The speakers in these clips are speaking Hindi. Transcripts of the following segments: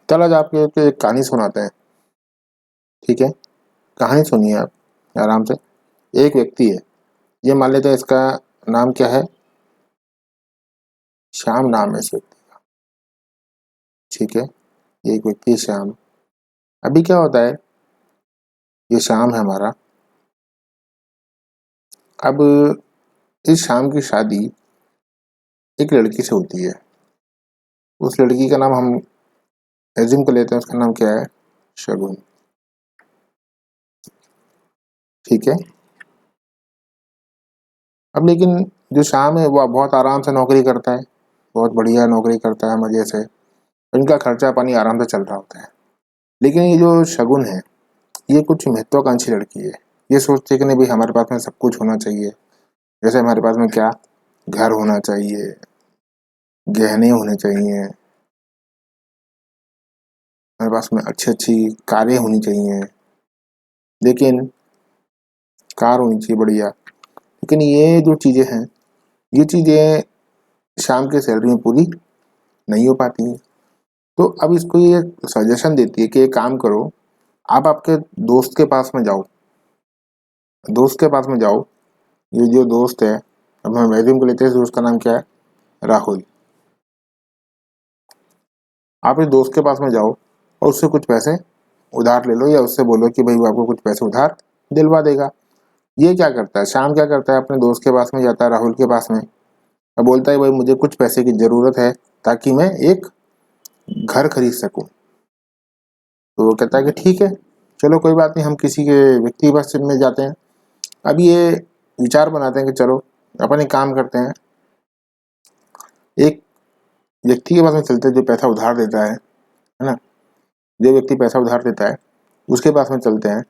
चलो आज आपको एक कहानी सुनाते हैं। ठीक है, कहानी सुनिए आप आराम से। एक व्यक्ति है, ये मान लेते हैं इसका नाम क्या है, श्याम नाम है इस व्यक्ति का। ठीक है, ये एक व्यक्ति है श्याम। अभी क्या होता है, ये श्याम है हमारा। अब इस श्याम की शादी एक लड़की से होती है। उस लड़की का नाम हम एज्यूम कर लेते हैं, उसका नाम क्या है, शगुन। ठीक है, अब लेकिन जो श्याम है वो बहुत आराम से नौकरी करता है, बहुत बढ़िया नौकरी करता है मजे से, इनका खर्चा पानी आराम से चल रहा होता है। लेकिन ये जो शगुन है, ये कुछ महत्वाकांक्षी लड़की है। ये सोचती है कि नहीं भाई हमारे पास में सब कुछ होना चाहिए। जैसे हमारे पास में क्या, घर होना चाहिए, गहने होने चाहिए, हमारे पास में अच्छी अच्छी कारें होनी चाहिए, लेकिन कार होनी चाहिए बढ़िया। लेकिन ये जो चीज़ें हैं, ये चीज़ें शाम के सैलरी में पूरी नहीं हो पाती हैं। तो अब इसको ये सजेशन देती है कि एक काम करो, आप आपके दोस्त के पास में जाओ। दोस्त के पास में जाओ, ये जो दोस्त है, अब हम एज्यूम कर लेते हैं दोस्त का नाम क्या है, राहुल। आप इस दोस्त के पास में जाओ और उससे कुछ पैसे उधार ले लो, या उससे बोलो कि भाई वो आपको कुछ पैसे उधार दिलवा देगा। ये क्या करता है, शाम क्या करता है, अपने दोस्त के पास में जाता है, राहुल के पास में, और बोलता है भाई मुझे कुछ पैसे की ज़रूरत है ताकि मैं एक घर खरीद सकूं। तो वो कहता है कि ठीक है, चलो कोई बात नहीं, हम किसी के व्यक्ति के पास में जाते हैं। अब ये विचार बनाते हैं कि चलो अपन एक काम करते हैं, एक व्यक्ति के पास में चलते हैं जो पैसा उधार देता है ना। जो व्यक्ति पैसा उधार देता है उसके पास में चलते हैं।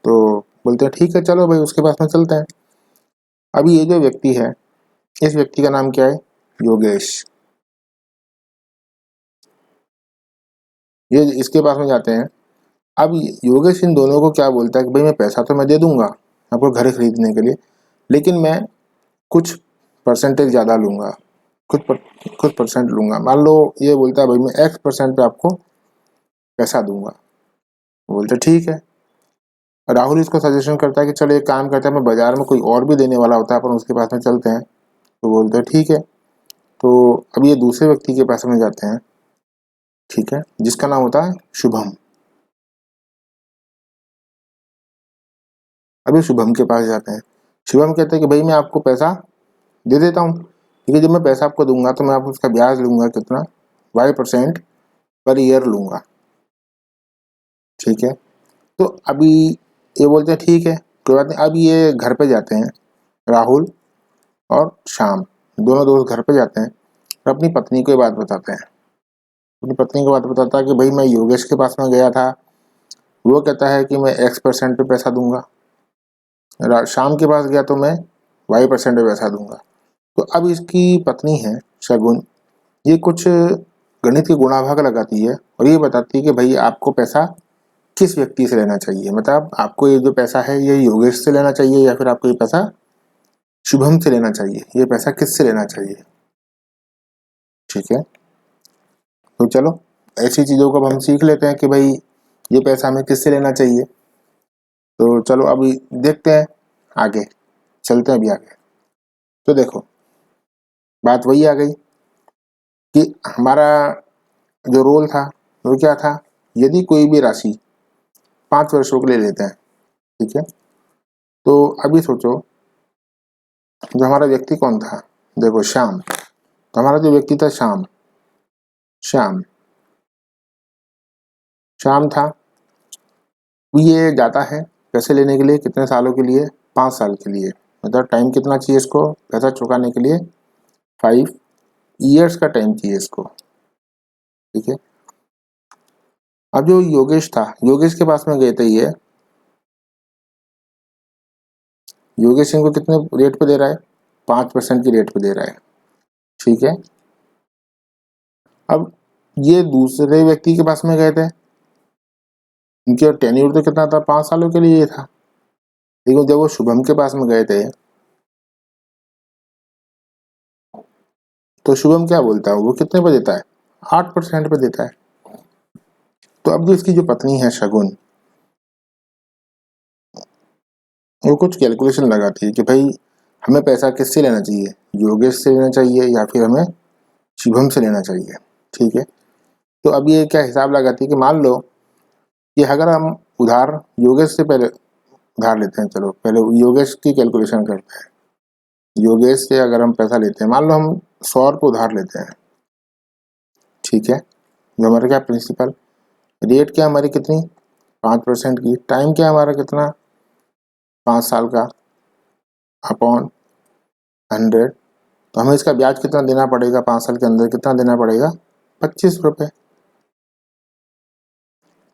तो बोलते हैं ठीक है चलो भाई उसके पास में चलते हैं। अभी ये जो व्यक्ति है, इस व्यक्ति का नाम क्या है, योगेश। ये इसके पास में जाते हैं। अब योगेश इन दोनों को क्या बोलता है कि भाई मैं पैसा तो मैं दे दूंगा आपको घर खरीदने के लिए, लेकिन मैं कुछ परसेंटेज ज़्यादा लूंगा, कुछ परसेंट लूंगा। मान लो ये बोलता है भाई मैं X% पे आपको पैसा दूंगा। बोलते ठीक है। राहुल इसको सजेशन करता है कि चलो एक काम करते हैं, मैं बाजार में कोई और भी देने वाला होता है, अपन उसके पास में चलते हैं। तो बोलते हैं ठीक है। तो अब ये दूसरे व्यक्ति के पास में जाते हैं, ठीक है, जिसका नाम होता है शुभम। अभी शुभम के पास जाते हैं। शुभम कहते हैं कि भाई मैं आपको पैसा दे देता हूँ, ठीक है, जब मैं पैसा आपको दूंगा तो मैं आपको उसका ब्याज लूंगा कितना, Y% पर ईयर लूंगा। ठीक है, तो अभी ये बोलते हैं ठीक है कोई बात नहीं। अब ये घर पे जाते हैं, राहुल और श्याम दोनों दोस्त घर पे जाते हैं और अपनी पत्नी को ये बात बताते हैं। अपनी पत्नी को बात बताता है कि भाई मैं योगेश के पास में गया था, वो कहता है कि मैं X% पे पैसा दूंगा। शाम के पास गया तो मैं Y% पे पैसा दूंगा। तो अब इसकी पत्नी है शगुन, ये कुछ गणित के गुणा भाग लगाती है और ये बताती है कि भाई आपको पैसा किस व्यक्ति से लेना चाहिए, मतलब आपको ये जो पैसा है ये योगेश से लेना चाहिए या फिर आपको ये पैसा शुभम से लेना चाहिए, ये पैसा किससे लेना चाहिए। ठीक है, तो चलो ऐसी चीज़ों को अब हम सीख लेते हैं कि भाई ये पैसा हमें किससे लेना चाहिए। तो चलो अभी देखते हैं आगे, चलते हैं अभी आगे। तो देखो बात वही आ गई कि हमारा जो रोल था वो क्या था, यदि कोई भी राशि 5 वर्षों के लिए लेते हैं, ठीक है, तो अभी सोचो जो हमारा व्यक्ति कौन था, देखो श्याम। तो हमारा जो व्यक्ति था श्याम, श्याम श्याम था। ये जाता है पैसे लेने के लिए, कितने सालों के लिए, 5 साल के लिए, मतलब टाइम कितना चाहिए इसको पैसा चुकाने के लिए, 5 years का टाइम चाहिए इसको। ठीक है, अब जो योगेश था, योगेश के पास में गए थे ये, योगेश इनको कितने रेट पे दे रहा है, 5% की रेट पे दे रहा है। ठीक है, अब ये दूसरे व्यक्ति के पास में गए थे, इनके टेन्यूर तो कितना था, 5 सालों के लिए था। लेकिन जब वो शुभम के पास में गए थे तो शुभम क्या बोलता है, वो कितने पे देता है, 8% पे देता है। तो अब जो इसकी जो पत्नी है शगुन, वो कुछ कैलकुलेशन लगाती है कि भाई हमें पैसा किससे लेना चाहिए, योगेश से लेना चाहिए या फिर हमें शुभम से लेना चाहिए। ठीक है, तो अब ये क्या हिसाब लगाती है कि मान लो कि अगर हम उधार योगेश से पहले उधार लेते हैं, चलो पहले योगेश की कैलकुलेशन करते हैं। योगेश से अगर हम पैसा लेते हैं, मान लो हम 100 रुपये उधार लेते हैं, ठीक है, जो हमारा क्या प्रिंसिपल, रेट क्या हमारी कितनी 5% की, टाइम क्या हमारा कितना 5 साल का अपॉन 100, तो हमें इसका ब्याज कितना देना पड़ेगा 5 साल के अंदर, कितना देना पड़ेगा 25 रुपये।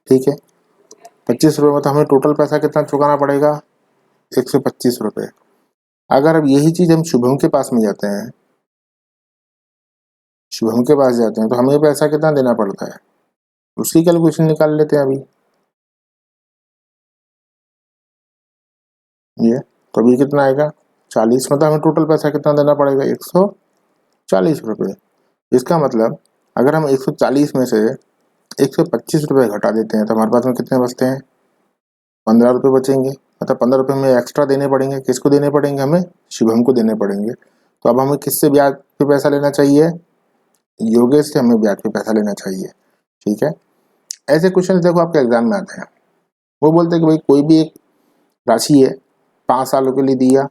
ठीक है, 25 रुपये में तो हमें टोटल पैसा कितना चुकाना पड़ेगा 125 रुपये। अगर अब यही चीज हम शुभम के पास में जाते हैं, शुभम के पास जाते हैं तो हमें पैसा कितना देना पड़ता है, उसकी कैलकुलेशन निकाल लेते हैं अभी। ये तो अभी कितना आएगा 40, मतलब हमें टोटल पैसा कितना देना पड़ेगा 140 रुपये। इसका मतलब अगर हम 140 में से 125 रुपये घटा देते हैं तो हमारे पास में कितने बचते हैं 15 रुपये बचेंगे, मतलब 15 रुपये हमें एक्स्ट्रा देने पड़ेंगे। किसको देने पड़ेंगे, हमें शुभम को देने पड़ेंगे। तो अब हमें किससे ब्याज पे पैसा लेना चाहिए, योगेश से हमें ब्याज पे पैसा लेना चाहिए। ठीक है, ऐसे क्वेश्चन देखो आपके एग्जाम में आते हैं। वो बोलते हैं कि भाई कोई भी एक राशि है 5 सालों के लिए दिया,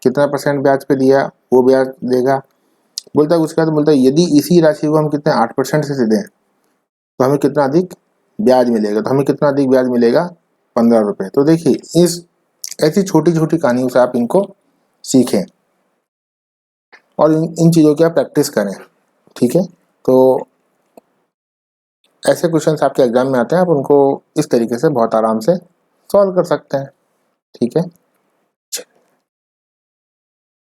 कितना % ब्याज पे दिया, वो ब्याज देगा। बोलता है उसके बाद बोलता है यदि इसी राशि को हम कितने 8% से दें तो हमें कितना अधिक ब्याज मिलेगा, तो हमें कितना अधिक ब्याज मिलेगा 15 रुपये। तो देखिए इस ऐसी छोटी छोटी कहानियों से आप इनको सीखें और इन चीज़ों की आप प्रैक्टिस करें। ठीक है, तो ऐसे क्वेश्चंस आपके एग्जाम में आते हैं, आप उनको इस तरीके से बहुत आराम से सॉल्व कर सकते हैं। ठीक है।